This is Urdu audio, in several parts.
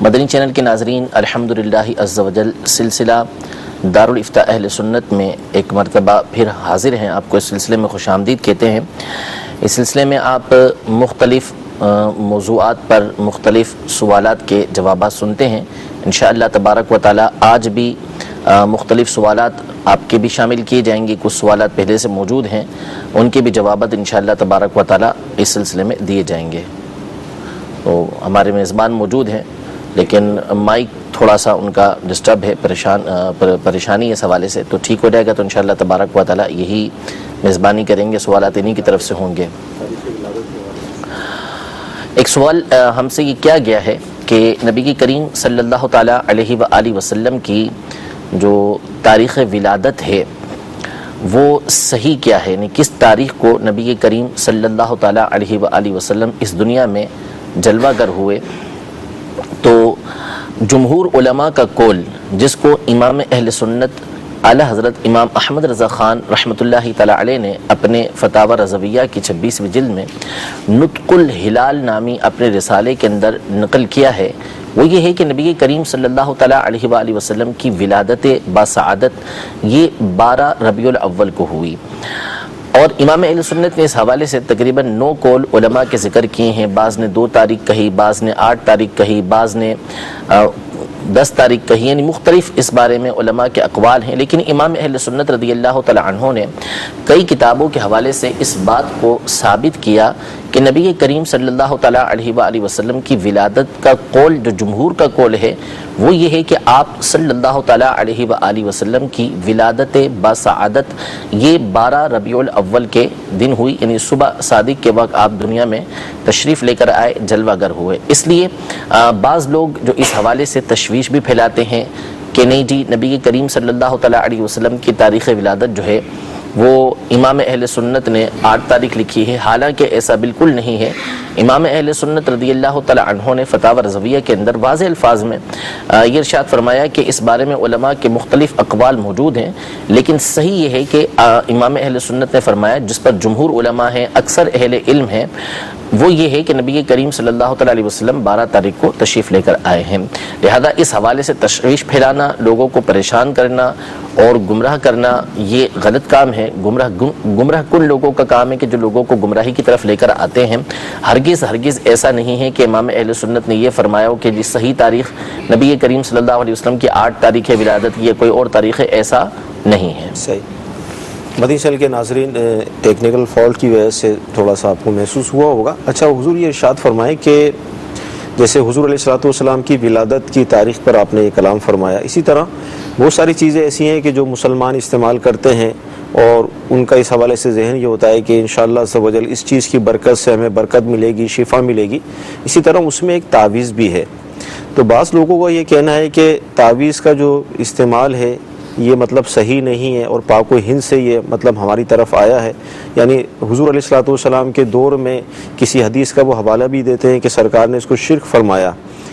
مدنی چینل کے ناظرین، الحمدللہ عز و جل سلسلہ دارالافتاء اہل سنت میں ایک مرتبہ پھر حاضر ہیں۔ آپ کو اس سلسلے میں خوش آمدید کہتے ہیں۔ اس سلسلے میں آپ مختلف موضوعات پر مختلف سوالات کے جوابات سنتے ہیں۔ انشاءاللہ تبارک و تعالی آج بھی مختلف سوالات آپ کے بھی شامل کیے جائیں گے۔ کچھ سوالات پہلے سے موجود ہیں، ان کے بھی جوابات انشاءاللہ تبارک و تعالی اس سلسلے میں دیے جائیں گے۔ تو ہمارے میزبان موجود ہیں، لیکن مائک تھوڑا سا ان کا ڈسٹرب ہے، پریشانی اس حوالے سے، تو ٹھیک ہو جائے گا تو انشاءاللہ تبارک و تعالی یہی میزبانی کریں گے، سوالات انہی کی طرف سے ہوں گے۔ ایک سوال ہم سے یہ کیا گیا ہے کہ نبی کریم صلی اللہ تعالیٰ علیہ وآلہ وسلم کی جو تاریخ ولادت ہے وہ صحیح کیا ہے، یعنی کس تاریخ کو نبی کریم صلی اللہ تعالیٰ علیہ وآلہ وسلم اس دنیا میں جلوہ گر ہوئے؟ تو جمہور علماء کا قول، جس کو امام اہل سنت اعلی حضرت امام احمد رضا خان رحمۃ اللہ تعالی علیہ نے اپنے فتاوی رضویہ کی 26ویں جلد میں نطق الہلال نامی اپنے رسالے کے اندر نقل کیا ہے، وہ یہ ہے کہ نبی کریم صلی اللہ تعالیٰ علیہ وآلہ وسلم کی ولادت باسعادت یہ 12 ربیع الاول کو ہوئی۔ اور امام اہل سنت نے اس حوالے سے تقریباً 9 قول علماء کے ذکر کیے ہیں۔ بعض نے 2 تاریخ کہی، بعض نے 8 تاریخ کہی، بعض نے 10 تاریخ کہی، یعنی مختلف اس بارے میں علماء کے اقوال ہیں۔ لیکن امام اہل سنت رضی اللہ تعالی عنہ نے کئی کتابوں کے حوالے سے اس بات کو ثابت کیا کہ نبی کریم صلی اللہ تعالی علیہ وآلہ وسلم کی ولادت کا قول جو جمہور کا قول ہے وہ یہ ہے کہ آپ صلی اللہ تعالی علیہ وآلہ وسلم کی ولادت باسعادت یہ 12 ربیع الاول کے دن ہوئی، یعنی صبح صادق کے وقت آپ دنیا میں تشریف لے کر آئے، جلوہ گر ہوئے۔ اس لیے بعض لوگ جو اس حوالے سے تشویش بھی پھیلاتے ہیں کہ نہیں جی نبی کریم صلی اللہ تعالی علیہ وسلم کی تاریخ ولادت جو ہے وہ امام اہل سنت نے 8 تاریخ لکھی ہے، حالانکہ ایسا بالکل نہیں ہے۔ امام اہل سنت رضی اللہ تعالی عنہ نے فتاوی رضویہ کے اندر واضح الفاظ میں یہ ارشاد فرمایا کہ اس بارے میں علماء کے مختلف اقوال موجود ہیں، لیکن صحیح یہ ہے کہ امام اہل سنت نے فرمایا، جس پر جمہور علماء ہیں، اکثر اہل علم ہیں، وہ یہ ہے کہ نبی کریم صلی اللہ تعالی علیہ وسلم 12 تاریخ کو تشریف لے کر آئے ہیں۔ لہذا اس حوالے سے تشویش پھیلانا، لوگوں کو پریشان کرنا اور گمراہ کرنا یہ غلط کام ہے۔ گمراہ کن لوگوں کا کام ہے کہ جو لوگوں کو گمراہی کی طرف لے کر آتے ہیں۔ ہرگز ایسا نہیں ہے کہ امام اہل سنت نے یہ فرمایا ہو کہ جس صحیح تاریخ نبی کریم صلی اللہ علیہ وسلم کی 8 تاریخ ولادت یہ کوئی اور تاریخ ہے، ایسا نہیں ہے۔ صحیح۔ مدنی چینل کے ناظرین، ٹیکنیکل فالٹ کی وجہ سے تھوڑا سا آپ کو محسوس ہوا ہوگا۔ اچھا حضور یہ ارشاد فرمائیں کہ جیسے حضور علیہ الصلوۃ والسلام کی ولادت کی تاریخ پر آپ نے یہ کلام فرمایا، اسی طرح بہت ساری چیزیں ایسی ہیں کہ جو مسلمان استعمال کرتے ہیں اور ان کا اس حوالے سے ذہن یہ ہوتا ہے کہ انشاءاللہ عز و جل اس چیز کی برکت سے ہمیں برکت ملے گی، شفا ملے گی۔ اسی طرح اس میں ایک تعویذ بھی ہے۔ تو بعض لوگوں کا یہ کہنا ہے کہ تعویذ کا جو استعمال ہے یہ مطلب صحیح نہیں ہے اور پاک و ہند سے یہ مطلب ہماری طرف آیا ہے، یعنی حضور علیہ الصلوۃ والسلام کے دور میں کسی حدیث کا وہ حوالہ بھی دیتے ہیں کہ سرکار نے اس کو شرک فرمایا۔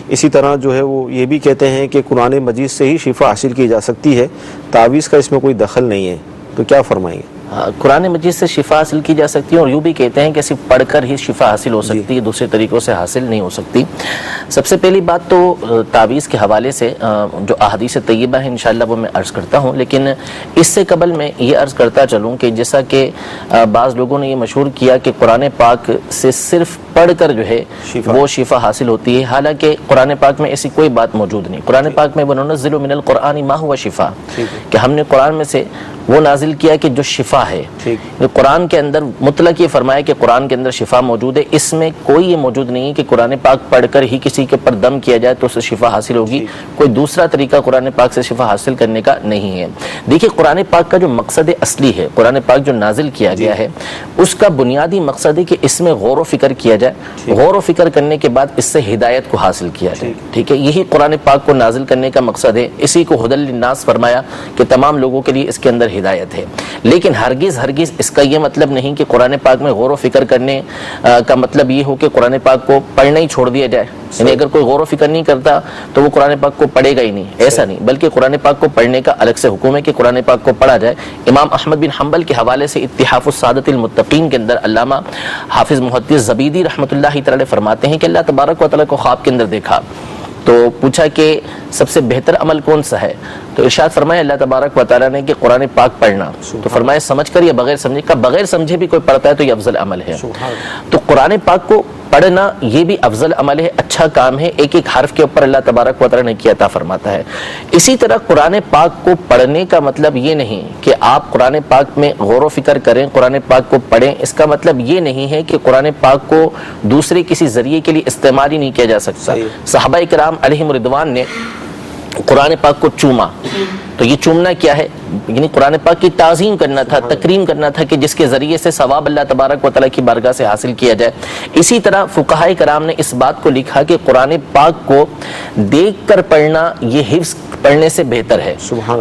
اسی طرح جو ہے وہ یہ بھی کہتے ہیں کہ قرآن مجید سے ہی شفا حاصل کی جا سکتی ہے، تعویذ کا اس میں کوئی دخل نہیں ہے۔ تو کیا فرمائیں گے؟ قرآن مجید سے شفا حاصل کی جا سکتی ہے، اور یوں بھی کہتے ہیں کہ صرف پڑھ کر ہی شفا حاصل ہو سکتی ہے، دوسرے طریقوں سے حاصل نہیں ہو سکتی۔ سب سے پہلی بات تو تعویذ کے حوالے سے جو احادیث طیبہ ہیں انشاءاللہ وہ میں عرض کرتا ہوں، لیکن اس سے قبل میں یہ عرض کرتا چلوں کہ جیسا کہ بعض لوگوں نے یہ مشہور کیا کہ قرآن پاک سے صرف پڑھ کر جو ہے وہ شفا حاصل ہوتی ہے، حالانکہ قرآن پاک میں ایسی کوئی بات موجود نہیں۔ قرآن پاک میں وَنُنَزِّلُ مِنَ الْقُرْآنِ مَا هُوَ شِفَاءٌ، کہ ہم نے قرآن میں سے وہ نازل کیا کہ جو شفا ہے۔ قرآن کے اندر مطلق یہ فرمایا کہ قرآن کے اندر شفا موجود ہے، اس میں کوئی یہ موجود نہیں ہے کہ قرآن پاک پڑھ کر ہی کسی کے پر دم کیا جائے تو اسے شفا حاصل ہوگی، کوئی دوسرا طریقہ قرآن پاک سے شفا حاصل کرنے کا نہیں ہے۔ دیکھیے قرآن پاک کا جو مقصد اصلی ہے، قرآن پاک جو نازل کیا گیا ہے اس کا بنیادی مقصد ہے کہ اس میں غور و فکر کیا جائے، غور و فکر کرنے کے بعد اس سے ہدایت کو حاصل کیا جائے، ٹھیک ہے، یہی قرآن پاک کو نازل کرنے کا مقصد ہے۔ اسی کو ہدی للناس فرمایا کہ تمام لوگوں کے لیے اس کے اندر ہدایت ہے۔ لیکن ہرگز اس کا یہ مطلب نہیں کہ قرآن پاک میں غور و فکر کرنے کا مطلب یہ ہو کہ قرآن پاک کو پڑھنا ہی چھوڑ دیا جائے، یعنی اگر کوئی غور و فکر نہیں کرتا تو وہ قرآن پاک کو پڑھے گا ہی نہیں، ایسا نہیں، بلکہ قرآن پاک کو پڑھنے کا الگ سے حکم ہے کہ قرآن پاک کو پڑھا جائے۔ امام احمد بن حنبل کے حوالے سے اتحاف السادۃ المتقین کے اندر علامہ حافظ محدث زبیدی رحمۃ اللہ تعالی فرماتے ہیں کہ اللہ تبارک و تعالی کو خواب کے اندر دیکھا تو پوچھا کہ سب سے بہتر عمل کون سا ہے؟ تو ارشاد فرمایا اللہ تبارک و تعالیٰ نے کہ قرآن پاک پڑھنا. تو فرمایا سمجھ کر یا بغیر سمجھے؟ کا بغیر سمجھے بھی کوئی پڑھتا ہے تو یہ افضل عمل ہے. تو قرآن پاک کو پڑھنا یہ بھی افضل عمل ہے، اچھا کام ہے، ایک ایک حرف کے اوپر اللہ تبارک و تعالیٰ نے کی عطا فرماتا ہے. اسی طرح قرآن پاک کو پڑھنے کا مطلب یہ نہیں کہ آپ قرآن پاک میں غور و فکر کریں، قرآن پاک کو پڑھیں. اس کا مطلب یہ نہیں ہے کہ قرآن پاک کو دوسرے کسی ذریعے کے لیے استعمال ہی نہیں کیا جا سکتا. صحابہ کرام علیہم رضوان نے قرآن پاک کو چوما، تو یہ چومنا کیا ہے؟ یعنی قرآن پاک کی تعظیم کرنا تھا، تکریم کرنا تھا کہ جس کے ذریعے سے ثواب اللہ تبارک و تعالیٰ کی بارگاہ سے حاصل کیا جائے. اسی طرح فقہائے کرام نے اس بات کو لکھا کہ قرآن پاک کو دیکھ کر پڑھنا یہ حفظ پڑھنے سے بہتر ہے.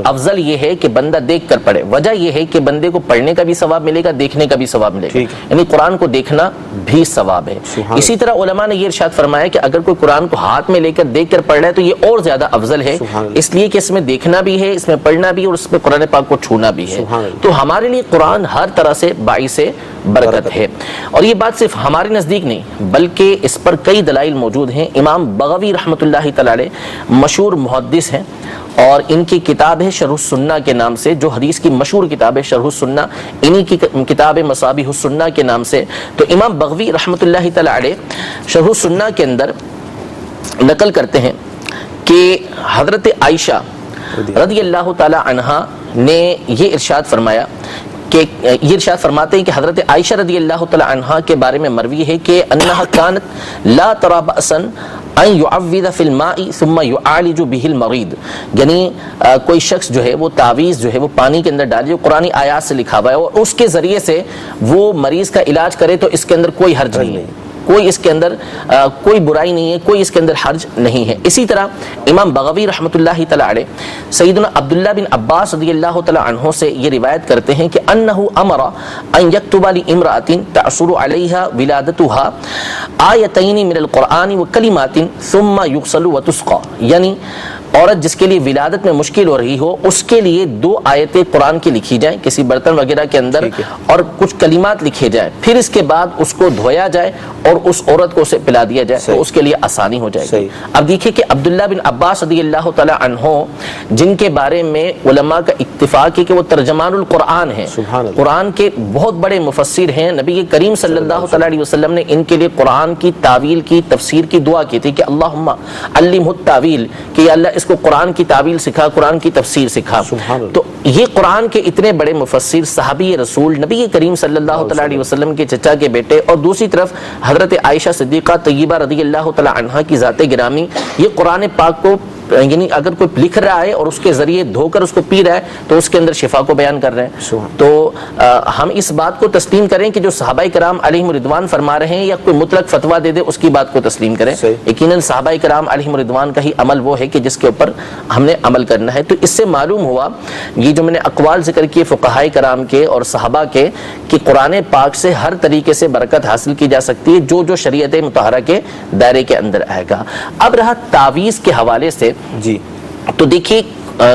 افضل یہ ہے کہ بندہ دیکھ کر پڑھے. وجہ یہ ہے کہ بندے کو پڑھنے کا بھی ثواب ملے گا، دیکھنے کا بھی ثواب ملے گا، یعنی قرآن کو دیکھنا بھی ثواب ہے. اسی طرح علماء نے یہ ارشاد فرمایا کہ اگر کوئی قرآن کو ہاتھ میں لے کر دیکھ کر پڑھ رہا ہے تو یہ اور زیادہ افضل ہے، اس لیے کہ اس میں دیکھنا بھی ہے، اس میں پڑھنا بھی، اور اس میں قرآن پاک کو چھونا بھی ہے. تو ہمارے لیے قرآن ہر طرح سے باعث برکت ہے. اور یہ بات صرف ہمارے نزدیک نہیں بلکہ اس پر کئی دلائل موجود ہیں. امام بغوی رحمۃ اللہ تعالی علیہ مشہور محدث ہیں اور ان کی کتاب ہے شرح السنہ کے نام سے، جو حدیث کی مشہور کتاب ہے شرح السنہ، انہی کی کتاب مصابیح السنہ کے نام سے. تو امام بغوی رحمۃ اللہ تعالی علیہ شرح السنہ کے اندر نقل کرتے ہیں کہ حضرت عائشہ رضی اللہ تعالی عنہا نے یہ ارشاد فرمایا کہ یہ ارشاد فرماتے ہیں کہ حضرت عائشہ رضی اللہ تعالی عنہا کے بارے میں مروی ہے کہ انہا کانت لا ترى بأسا ان يعوذ في الماء ثم يعالج به المريض. یعنی کوئی شخص جو ہے وہ تعویذ جو ہے وہ پانی کے اندر ڈالے، جو قرآنی آیات سے لکھا ہوا ہے، اور اس کے ذریعے سے وہ مریض کا علاج کرے تو اس کے اندر کوئی حرج نہیں ہے، کوئی اس کے اندر کوئی برائی نہیں ہے، کوئی اس کے اندر حرج نہیں ہے. اسی طرح امام بغوی رحمۃ اللہ تعالی علیہ سیدنا عبداللہ بن عباس رضی اللہ تعالی عنہ سے یہ روایت کرتے ہیں کہ انہ امر ان یکتب لامرأۃ تعثر علیہا ولادتها آیتین من القرآن وکلمات ثم یغسل وتسقى. یعنی عورت جس کے لیے ولادت میں مشکل ہو رہی ہو اس کے لیے 2 آیتیں قرآن کی لکھی جائیں کسی برتن وغیرہ کے اندر، اور کچھ کلمات لکھے جائیں، پھر اس کے بعد اس کو دھویا جائے اور اس عورت کو اسے پلا دیا جائے تو اس کے لیے آسانی ہو جائے گی. اب دیکھیے کہ عبداللہ بن عباس رضی اللہ تعالی عنہ جن کے بارے میں علماء کا اتفاق ہے کہ وہ ترجمان القرآن ہیں، قرآن کے بہت بڑے مفسر ہیں. نبی کریم صلی اللہ تعالی علیہ وسلم نے ان کے لیے قرآن کی تعویل کی، تفسیر کی دعا کی تھی کہ اللہم علمہ التاویل، کہ یا اللہ اس کو قرآن کی تعویل سکھا، قرآن کی تفسیر سکھا. تو یہ قرآن کے اتنے بڑے مفسر، صحابی رسول، نبی کریم صلی اللہ تعالی علیہ وسلم کے چچا کے بیٹے، اور دوسری طرف حضرت عائشہ صدیقہ طیبہ رضی اللہ تعالی عنہا کی ذات گرامی، یہ قرآن پاک کو یعنی اگر کوئی لکھ رہا ہے اور اس کے ذریعے دھو کر اس کو پی رہا ہے تو اس کے اندر شفا کو بیان کر رہے ہیں. تو ہم اس بات کو تسلیم کریں کہ جو صحابہ کرام علیہم رضوان فرما رہے ہیں، یا کوئی مطلق فتویٰ دے دے اس کی بات کو تسلیم کریں. یقیناً صحابہ کرام علیہم رضوان کا ہی عمل وہ ہے کہ جس کے اوپر ہم نے عمل کرنا ہے. تو اس سے معلوم ہوا یہ جو میں نے اقوال ذکر کیے فقہائے کرام کے اور صحابہ کے کہ قرآن پاک سے ہر طریقے سے برکت حاصل کی جا سکتی ہے جو شریعت مطہرہ کے دائرے کے اندر آئے گا. اب رہا تعویذ کے حوالے سے جی، تو دیکھیے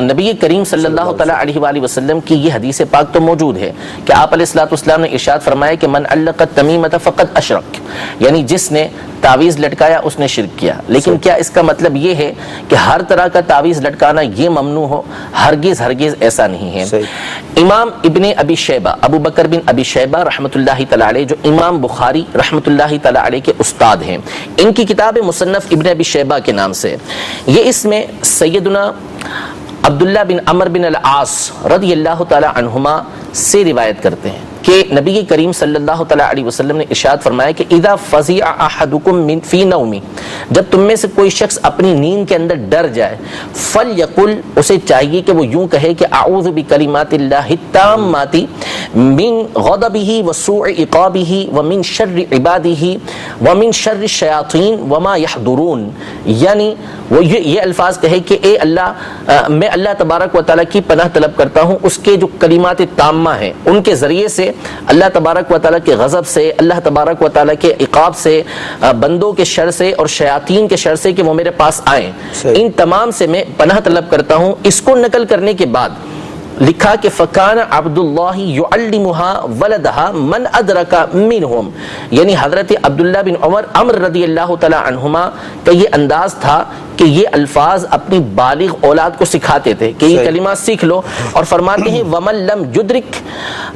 نبی کریم صلی اللہ تعالی علیہ وآلہ وسلم کی یہ حدیث پاک تو موجود ہے کہ آپ علیہ الصلوۃ والسلام نے ارشاد فرمایا کہ من علق التمیمۃ فقد اشرک، یعنی جس نے تعویذ لٹکایا اس نے شرک کیا. لیکن کیا اس کا مطلب یہ ہے کہ ہر طرح کا تعویذ لٹکانا یہ ممنوع ہو؟ ہرگز ہرگز ایسا نہیں ہے. امام ابن ابی شیبہ، ابو بکر بن ابی شیبہ رحمۃ اللہ تعالی علیہ، جو امام بخاری رحمۃ اللہ تعالی علیہ کے استاد ہیں، ان کی کتاب مصنف ابن ابی شیبہ کے نام سے، یہ اس میں سیدنا عبداللہ بن عمر بن العاص رضی اللہ تعالی عنہما سے روایت کرتے ہیں کہ نبی کریم صلی اللہ تعالی علیہ وسلم نے ارشاد فرمایا کہ اذا فزع احدکم من فی نومی، جب تم میں سے کوئی شخص اپنی نیند کے اندر ڈر جائے، فلیقل، اسے چاہیے کہ وہ یوں کہے کہ اعوذ بکلمات اللہ التامات من غضبہ وسوء عقابہ ومن شر عبادہ ومن شر الشیاطین وما یحضرون. یعنی وہ یہ الفاظ کہے کہ اے اللہ، میں اللہ تبارک و تعالیٰ کی پناہ طلب کرتا ہوں اس کے جو کلمات تامہ ہیں ان کے ذریعے سے اللہ تبارک و تعالیٰ کے غضب سے، اللہ تبارک و تعالیٰ کے عقاب سے، بندوں کے شر سے اور شیاطین کے شر سے کہ وہ میرے پاس آئیں، ان تمام سے میں پناہ طلب کرتا ہوں. اس کو نقل کرنے کے بعد لکھا کہ فکان عبداللہ یعلمها ولدها من ادرک منہم، یعنی حضرت عبداللہ بن عمر رضی اللہ تعالی عنہما کا یہ انداز تھا کہ یہ الفاظ اپنی بالغ اولاد کو سکھاتے تھے کہ یہ کلمات سیکھ لو، اور فرماتے ہیں وَمَن لَمْ يُدْرِكْ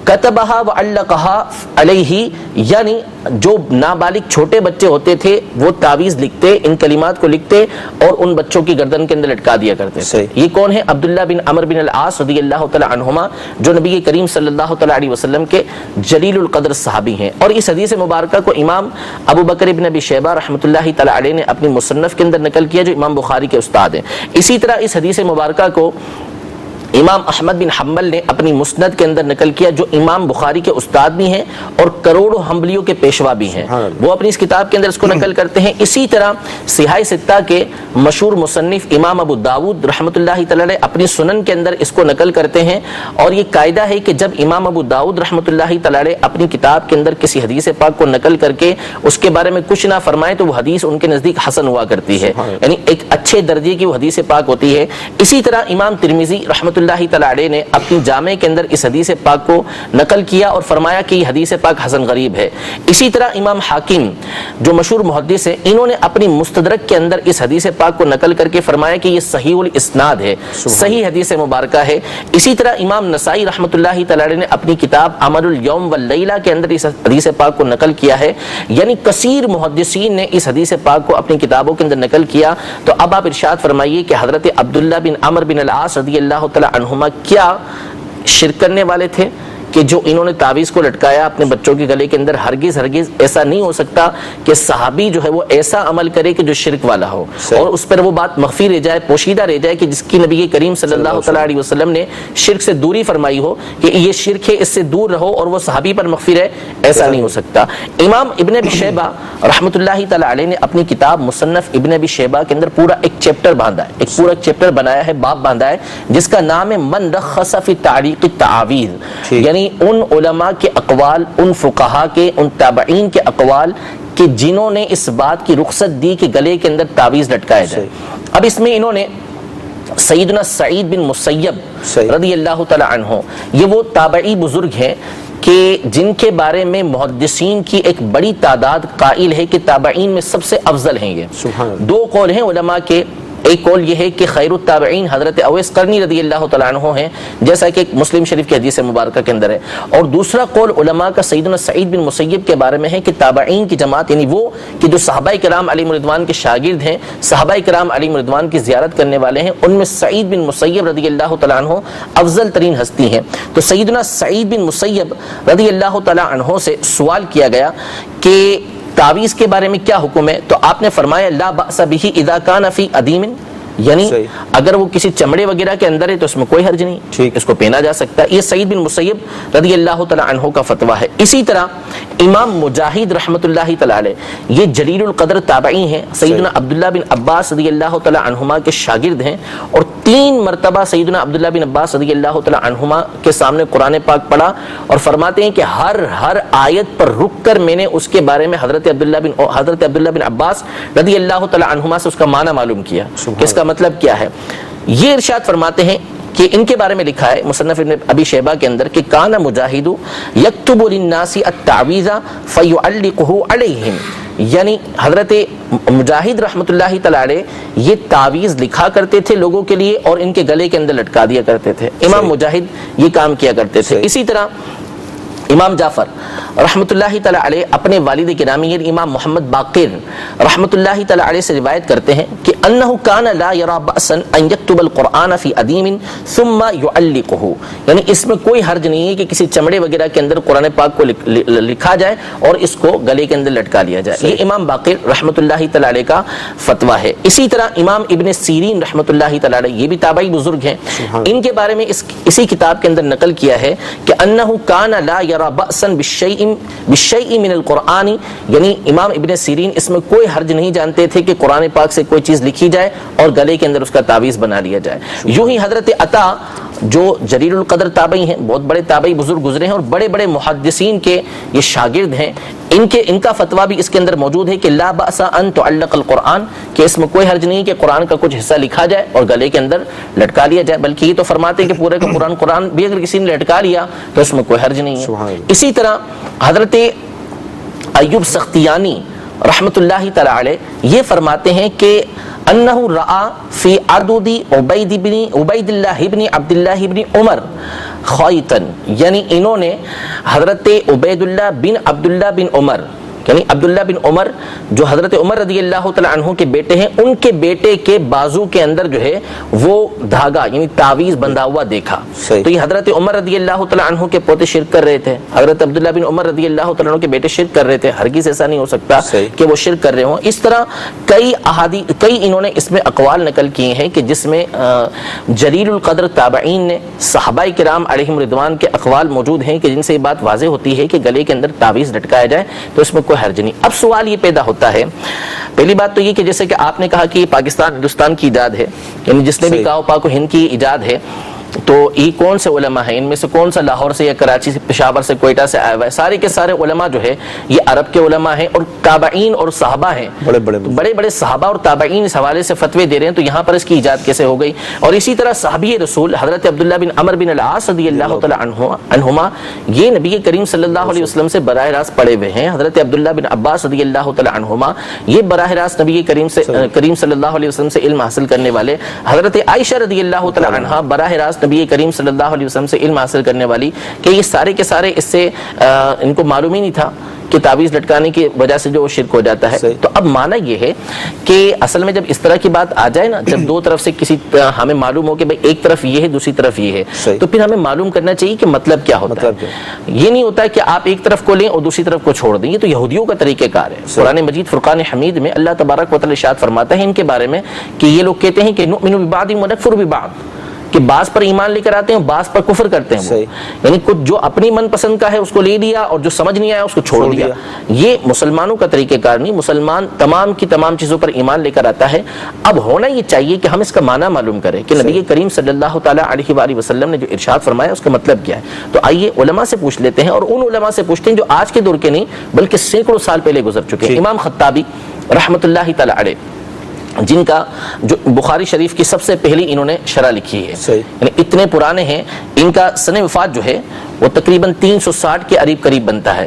كَتَبَهَا وَعَلَّقَهَا عَلَيْهِ، یعنی جو نابالغ چھوٹے بچے ہوتے تھے وہ تعویذ لکھتے، ان کلمات کو لکھتے اور ان بچوں کی گردن کے اندر لٹکا دیا کرتے تھے۔ یہ کون ہے؟ عبداللہ بن عمر بن العاص رضی اللہ تعالی عنہما، جو نبی کریم صلی اللہ تعالی علیہ وسلم کے جلیل القدر صحابی ہیں۔ اور اس حدیث مبارکہ کو امام ابو بکر بن ابی شیبہ رحمۃ اللہ تعالی علیہ نے اپنی مصنف کے اندر نقل کیا، جو امام بخاری کے استاد ہیں۔ اسی طرح اس حدیث مبارکہ کو امام احمد بن حنبل نے اپنی مسند کے اندر نقل کیا، جو امام بخاری کے استاد بھی ہیں اور کروڑوں حنبلیوں کے پیشوا بھی ہیں، وہ اپنی اس کتاب کے اندر اس کو نقل کرتے ہیں۔ اسی طرح صحاح ستہ کے مشہور مصنف امام ابو داود رحمۃ اللہ تعالی علیہ اپنی سنن کے اندر اس کو نقل کرتے ہیں، اور یہ قاعدہ ہے کہ جب امام ابو داود رحمۃ اللہ تعالی علیہ اپنی کتاب کے اندر کسی حدیث پاک کو نقل کر کے اس کے بارے میں کچھ نہ فرمائے تو وہ حدیث ان کے نزدیک حسن ہوا کرتی ہے، یعنی ایک اچھے درجے کی وہ حدیث پاک ہوتی ہے۔ اسی طرح امام ترمذی رحمۃ اللہ تعالی علیہ نے اپنی جامع کے اندر اس حدیث پاک کو نقل کیا اور فرمایا کہ یہ حدیث پاک حسن غریب ہے۔ اسی طرح امام حاکم جو مشہور محدث ہیں، انہوں نے اپنی مستدرک کے اندر اس حدیث پاک کو نقل کر کے فرمایا کہ یہ صحیح الاسناد ہے، صحیح حدیث مبارکہ ہے۔ اسی طرح امام نسائی رحمۃ اللہ تعالی علیہ نے اپنی کتاب عمل اليوم واللیلہ کے اندر اس حدیث پاک کو نقل کیا ہے، یعنی کثیر محدثین نے اس حدیث پاک کو اپنی کتابوں کے اندر نقل کیا۔ تو اب آپ ارشاد فرمائیے کہ حضرت عبداللہ بن عمر بن العاص رضی اللہ تعالی عنہما کیا شرک کرنے والے تھے کہ جو انہوں نے تعویذ کو لٹکایا اپنے بچوں کے گلے کے اندر؟ ہرگز ہرگز ایسا نہیں ہو سکتا کہ صحابی جو ہے وہ ایسا عمل کرے کہ جو شرک والا ہو اور اس پر وہ بات مخفی رہ جائے، پوشیدہ رہ جائے، کہ جس کی نبی کریم صلی اللہ تعالی علیہ وسلم نے شرک سے دوری فرمائی ہو کہ یہ شرک ہے، اس سے دور رہو، اور وہ صحابی پر مخفی رہے، ایسا نہیں ہو سکتا۔ امام ابن ابی شیبہ رحمۃ اللہ تعالی علیہ نے اپنی کتاب مصنف ابن ابی شیبہ کے اندر پورا ایک چیپٹر باندھا ہے، ایک پورا چیپٹر بنایا ہے، باب باندھا ہے، جس کا نام ہے من رخص فی تعلیق التعاویذ، یعنی ان علماء کے اقوال، ان فقہا کے، ان تابعین کے اقوال کہ جنہوں نے اس بات کی رخصت دی کہ گلے کے اندر تعویذ لٹکایا جائے۔ اب اس میں انہوں نے سیدنا سعید بن مسیب رضی اللہ تعالی عنہ، یہ وہ تابعی بزرگ ہیں کہ جن کے بارے میں محدثین کی ایک بڑی تعداد قائل ہے کہ تابعین میں سب سے افضل ہیں۔ یہ دو قول ہیں علماء کے، ایک قول یہ ہے کہ خیر التابعین حضرت اویس قرنی رضی اللہ تعالیٰ عنہ ہیں، جیسا کہ مسلم شریف کی حدیث مبارکہ کے اندر ہے، اور دوسرا قول علماء کا سیدنا سعید بن مسیب کے بارے میں ہے کہ تابعین کی جماعت، یعنی وہ کہ جو صحابہ کرام علیہ رضوان کے شاگرد ہیں، صحابہ کرام علیہ رضوان کی زیارت کرنے والے ہیں، ان میں سعید بن مسیب رضی اللہ تعالیٰ عنہ افضل ترین ہستی ہیں۔ تو سیدنا سعید بن مسیب رضی اللہ تعالیٰ عنہ سے سوال کیا گیا کہ تعویذ کے بارے میں کیا حکم ہے؟ تو آپ نے فرمایا لا بأس به اذا كان في ادیم، یعنی اگر وہ کسی چمڑے وغیرہ کے اندر ہے تو اس میں کوئی حرج نہیں، اس کو پہنا جا سکتا ہے۔ یہ سعید بن مسیب رضی اللہ تعالی عنہ کا فتویٰ ہے۔ اسی طرح امام مجاہد رحمۃ اللہ تعالی علیہ، یہ جلیل القدر تابعی ہیں، سیدنا عبداللہ بن عباس رضی اللہ تعالی عنہما کے شاگرد ہیں، اور 3 مرتبہ سیدنا عبداللہ بن عباس رضی اللہ تعالی عنہما کے سامنے قرآن پاک پڑھا اور فرماتے ہیں کہ ہر آیت پر رک کر میں نے اس کے بارے میں حضرت عبداللہ بن عباس رضی اللہ تعالی عنہما سے اس کا معنی معلوم کیا کہ اس کا مطلب کیا ہے۔ یہ ارشاد فرماتے ہیں کہ ان کے بارے میں لکھا ہے مصنف ابن ابی شیبہ کے اندر کہ کان مجاہد یکتب للناس التعویذ فیعلقہ علیہم، یعنی حضرت مجاہد رحمۃ اللہ تعالی علیہ یہ تعویذ لکھا کرتے تھے لوگوں کے لیے اور ان کے گلے کے اندر لٹکا دیا کرتے تھے۔ امام مجاہد یہ کام کیا کرتے تھے۔ اسی طرح امام جعفر رحمۃ اللہ تعالی علیہ اپنے والد گرامی امام محمد باقر رحمۃ اللہ تعالی علیہ سے روایت کرتے ہیں کہ انہ کان لا یرا بأسا ان یکتب القرآن فی ادیم ثم یعلقہ، یعنی اس میں کوئی حرج نہیں ہے کہ کسی چمڑے وغیرہ کے اندر قرآن پاک کو لکھا جائے اور اس کو گلے کے اندر لٹکا لیا جائے۔ یہ امام باقر رحمۃ اللہ تعالی علیہ کا فتویٰ ہے۔ اسی طرح امام ابن سیرین رحمۃ اللہ تعالی علیہ، یہ بھی تابعی بزرگ ہیں، ان کے بارے میں اسی کتاب کے اندر نقل کیا ہے کہ انہ کان لا یرا بأسا بالشیء من القرآن، یعنی امام ابن سیرین اس میں کوئی حرج نہیں جانتے تھے کہ قرآن پاک سے کوئی چیز لکھی جائے اور گلے کے اندر اس کا تعویذ بنا لیا جائے۔ یوں ہی حضرت عطا جو جلیل القدر تابعی ہیں، بہت بڑے تابعی بزرگ گزرے ہیں اور بڑے بڑے محدثین کے یہ شاگرد ہیں، ان کا فتویٰ بھی اس کے اندر موجود ہے کہ لا بأس ان تعلق القرآن، کہ اس میں کوئی حرج نہیں کہ قرآن کا کچھ حصہ لکھا جائے اور گلے کے اندر لٹکا لیا جائے، بلکہ یہ تو فرماتے ہیں کہ پورے کا قرآن بھی اگر کسی نے لٹکا لیا تو اس میں کوئی حرج نہیں ہے۔ اسی طرح حضرت ایوب سختیانی رحمۃ اللہ تعالی علیہ یہ فرماتے ہیں کہ انہ رأى فی عدد عبید اللہ ابن عبداللہ ابن عمر خیطا، یعنی انہوں نے حضرت عبید اللہ بن عبداللہ بن عمر، یعنی عبداللہ بن عمر جو حضرت عمر رضی اللہ تعالی عنہ کے بیٹے ہیں، ان کے بیٹے کے بازو کے اندر جو ہے وہ دھاگا یعنی تعویذ بندھا ہوا دیکھا. تو یہ حضرت عمر رضی اللہ تعالی عنہ کے پوتے شرک کر رہے تھے، حضرت عبداللہ بن عمر رضی اللہ تعالی عنہ کے بیٹے شرک کر رہے تھے. ہرگز ایسا نہیں ہو سکتا کہ وہ شرک کر رہے ہوں. اس طرح کئی انہوں نے اس میں اقوال نقل کیے ہیں کہ جس میں جلیل القدر تابعین نے، صحابہ کرام علیہم رضوان کے اقوال موجود ہیں کہ جن سے یہ بات واضح ہوتی ہے کہ گلے کے اندر تعویذ لٹکایا جائے تو اس میں کوئی حرج نہیں. اب سوال یہ پیدا ہوتا ہے، پہلی بات تو یہ کہ جیسے کہ آپ نے کہا کہ یہ پاکستان ہندوستان کی ایجاد ہے، یعنی جس نے بھی کہا پاک و ہند کی ایجاد ہے، تو یہ کون سے علماء ہیں؟ ان میں سے کون سا لاہور سے یا کراچی سے، پشاور سے، کوئٹہ سے آیا ہوا ہے؟ سارے کے سارے علماء جو ہے یہ عرب کے علماء ہیں اور تابعین اور صحابہ ہیں، بڑے بڑے صحابہ اور تابعین اس حوالے سے فتوے دے رہے ہیں. تو یہاں پر اس کی ایجاد کیسے ہو گئی؟ اور اسی طرح صحابی رسول حضرت عبداللہ بن عمر بن العاص رضی اللہ تعالی عنہما یہ نبی کریم صلی اللہ علیہ وسلم سے براہ راست پڑھے ہوئے ہیں. حضرت عبداللہ بن عباس رضی اللہ تعالی عنہما یہ براہ راست نبی کریم صلی اللہ علیہ وسلم سے علم حاصل کرنے والے. حضرت عائشہ رضی اللہ تعالی عنہا براہ راست نبی کریم صلی اللہ علیہ وسلم سے علم حاصل کرنے والی، کہ یہ سارے کے سارے اس سے ان کو معلوم ہی نہیں تھا کہ تعویذ لٹکانے کی وجہ سے جو شرک ہو جاتا ہے. تو اب معنی یہ ہے کہ اصل میں جب اس طرح کی بات آ جائے نا، جب دو طرف سے کسی ہمیں معلوم ہو کہ بھئی ایک طرف یہ ہے دوسری طرف یہ ہے، تو پھر ہمیں معلوم کرنا چاہیے کہ مطلب کیا ہوتا ہے. یہ نہیں ہوتا کہ آپ ایک طرف کو لیں اور دوسری طرف کو چھوڑ دیں. یہ تو یہودیوں کا طریقہ کار ہے. قرآن مجید فرقان حمید میں اللہ تبارک و تعالی ارشاد فرماتا ہے ان کے بارے میں کہ یہ لوگ کہتے ہیں کہ نؤمن ببعض ونکفر ببعض، کہ بعض پر ایمان لے کر آتے ہیں، بعض پر کفر کرتے ہیں. یعنی کچھ جو اپنی من پسند کا ہے اس کو لے لیا اور جو سمجھ نہیں آیا اس کو چھوڑ دیا. یہ مسلمانوں کا طریقہ کار نہیں. مسلمان تمام کی تمام چیزوں پر ایمان لے کر آتا ہے. اب ہونا یہ چاہیے کہ ہم اس کا معنی معلوم کریں کہ نبی کریم صلی اللہ تعالی علیہ وآلہ وسلم نے جو ارشاد فرمایا اس کا مطلب کیا ہے. تو آئیے علماء سے پوچھ لیتے ہیں، اور ان علماء سے پوچھتے ہیں جو آج کے دور کے نہیں بلکہ سینکڑوں سال پہلے گزر چکے ہیں. امام خطابی رحمۃ اللہ تعالی علیہ، جن کا جو بخاری شریف کی سب سے پہلی انہوں نے شرح لکھی ہے، یعنی اتنے پرانے ہیں. ان کا سن وفات جو ہے وہ تقریباً 360 کے قریب بنتا ہے.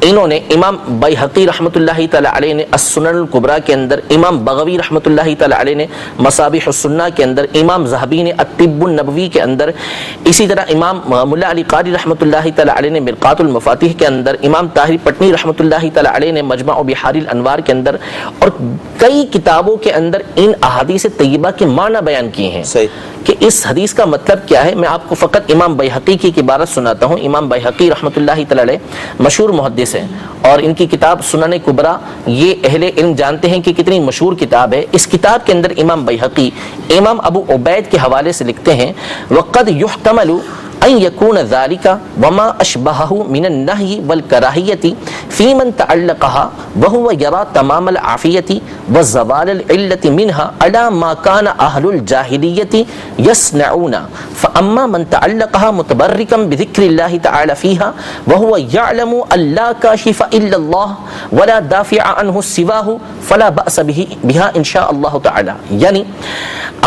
انہوں نے امام بیہقی رحمۃ اللہ تعالی علیہ نے السنن الکبریٰ کے اندر، امام بغوی رحمۃ اللہ تعالی علیہ نے مصابیح السنہ کے اندر، امام ذہبی نے الطب النبوی کے اندر، اسی طرح امام ملا علی قاری رحمۃ اللہ تعالی علیہ نے مرقات المفاتیح کے اندر، امام طاہری پٹنی رحمۃ اللہ تعالی علیہ نے مجمع بحار الانوار کے اندر، اور کئی کتابوں کے اندر ان احادیث طیبہ کے معنی بیان کیے ہیں کہ اس حدیث کا مطلب کیا ہے. میں آپ کو فقط امام بیہقی کی عبارت سناتا ہوں. امام بیہقی رحمۃ اللہ تعالی علیہ مشہور محدث ہیں، اور ان کی کتاب سنن کبریٰ یہ اہل علم جانتے ہیں کہ کتنی مشہور کتاب ہے. اس کتاب کے اندر امام بیہقی امام ابو عبید کے حوالے سے لکھتے ہیں وقد يحتمل ان يكون ذلك وما اشبهه من النهي والكراهيه في من تعلقها وهو يرى تمام العافيه وزوال العله منها على ما كان اهل الجاهليه يصنعون، فاما من تعلقها متبركا بذكر الله تعالى فيها وهو يعلم ان لا كاشف الا الله ولا دافع عنه سواه فلا باس بها ان شاء الله تعالى. یعنی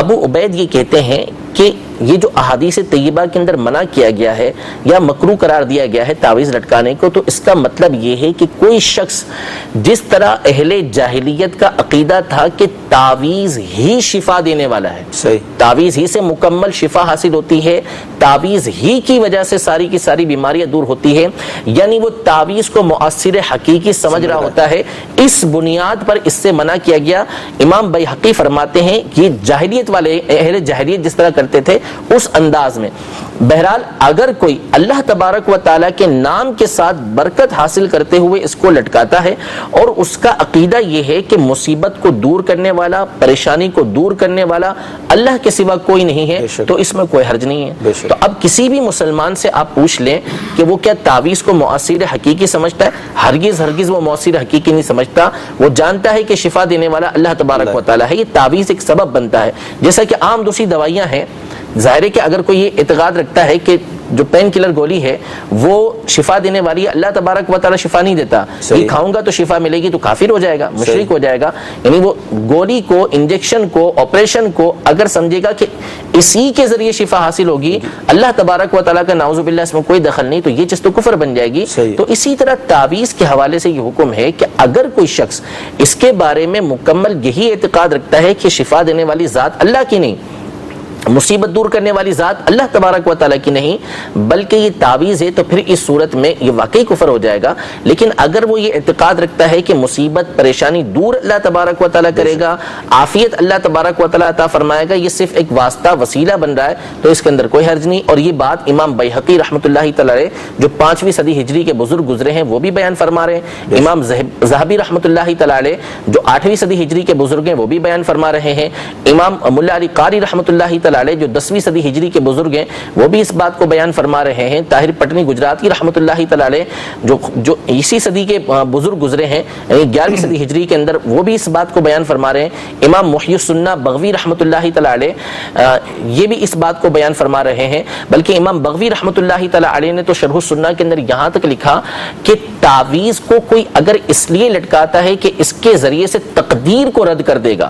ابو عبید یہ کہتے ہیں کہ یہ جو احادیث طیبہ کے اندر منع کیا گیا ہے یا مکروہ قرار دیا گیا ہے تعویذ لٹکانے کو، تو اس کا مطلب یہ ہے کہ کوئی شخص جس طرح اہل جاہلیت کا عقیدہ تھا کہ تعویذ ہی شفا دینے والا ہے، تعویذ ہی سے مکمل شفا حاصل ہوتی ہے، تعویذ ہی کی وجہ سے ساری کی ساری بیماریاں دور ہوتی ہیں، یعنی وہ تعویذ کو مؤثر حقیقی سمجھ رہا ہوتا ہے، اس بنیاد پر اس سے منع کیا گیا. امام بیہقی فرماتے ہیں کہ جاہلیت والے اہل جاہلیت جس طرح کرتے تھے اس انداز میں. بہرحال اگر کوئی اللہ تبارک و تعالیٰ کے نام کے ساتھ برکت حاصل کرتے ہوئے اس کو لٹکاتا ہے اور اس کا عقیدہ یہ ہے کہ مصیبت کو دور کرنے والا، پریشانی کو دور کرنے والا اللہ کے سوا کوئی نہیں ہے، تو اس میں کوئی حرج نہیں ہے. تو اب کسی بھی مسلمان سے آپ پوچھ لیں کہ وہ کیا تعویذ کو مؤثر حقیقی سمجھتا ہے؟ ہرگز وہ مؤثر حقیقی نہیں سمجھتا. وہ جانتا ہے کہ شفا دینے والا اللہ تبارک و تعالیٰ ہے. یہ تعویذ ایک سبب بنتا ہے، جیسا کہ عام دوسری دوائیاں ہیں. ظاہر ہے کہ اگر کوئی یہ اعتقاد رکھتا ہے کہ جو پین کلر گولی ہے وہ شفا دینے والی ہے، اللہ تبارک و تعالیٰ شفا نہیں دیتا، یہ کھاؤں گا تو شفا ملے گی، تو کافر ہو جائے گا، مشرک ہو جائے گا. یعنی وہ گولی کو، انجیکشن کو، آپریشن کو اگر سمجھے گا کہ اسی کے ذریعے شفا حاصل ہوگی، اللہ تبارک و تعالیٰ کا نعوذ باللہ اس میں کوئی دخل نہیں، تو یہ چیز تو کفر بن جائے گی۔ تو اسی طرح تعویذ کے حوالے سے یہ حکم ہے کہ اگر کوئی شخص اس کے بارے میں مکمل یہی اعتقاد رکھتا ہے کہ شفا دینے والی ذات اللہ کی نہیں، مصیبت دور کرنے والی ذات اللہ تبارک و تعالیٰ کی نہیں بلکہ یہ تعویذ ہے، تو پھر اس صورت میں یہ واقعی کفر ہو جائے گا۔ لیکن اگر وہ یہ اعتقاد رکھتا ہے کہ مصیبت پریشانی دور اللہ تبارک و تعالیٰ کرے گا، عافیت اللہ تبارک و تعالیٰ عطا فرمائے گا، یہ صرف ایک واسطہ وسیلہ بن رہا ہے، تو اس کے اندر کوئی حرج نہیں۔ اور یہ بات امام بیہقی رحمۃ اللہ تعالیٰ علیہ جو 5ویں صدی ہجری کے بزرگ گزرے ہیں وہ بھی بیان فرما رہے ہیں، امام ذہبی رحمۃ اللہ تعالیٰ علیہ جو 8ویں صدی ہجری کے بزرگ ہیں وہ بھی بیان فرما رہے ہیں، امام ملا علی قاری رحمۃ اللہ تعالیٰ علیہ جو 10ویں صدی ہجری کے بزرگ ہیں وہ بھی اس بات کو بیان فرما رہے ہیں، طاہر پٹنی گجراتی رحمۃ اللہ تعالیٰ علیہ جو اسی صدی کے بزرگ گزرے ہیں، یعنی 11ویں صدی ہجری کے اندر، وہ بھی اس بات کو بیان فرما رہے ہیں، امام محی السنہ بغوی رحمۃ اللہ تعالیٰ علیہ یہ بھی اس بات کو بیان فرما رہے ہیں۔ بلکہ امام بغوی رحمۃ اللہ تعالیٰ علیہ نے تو شرح السنہ کے اندر یہاں تک لکھا کہ تعویذ کو کوئی اگر اس لیے لٹکاتا ہے کہ اس کے ذریعے سے تقدیر کو رد کر دے گا،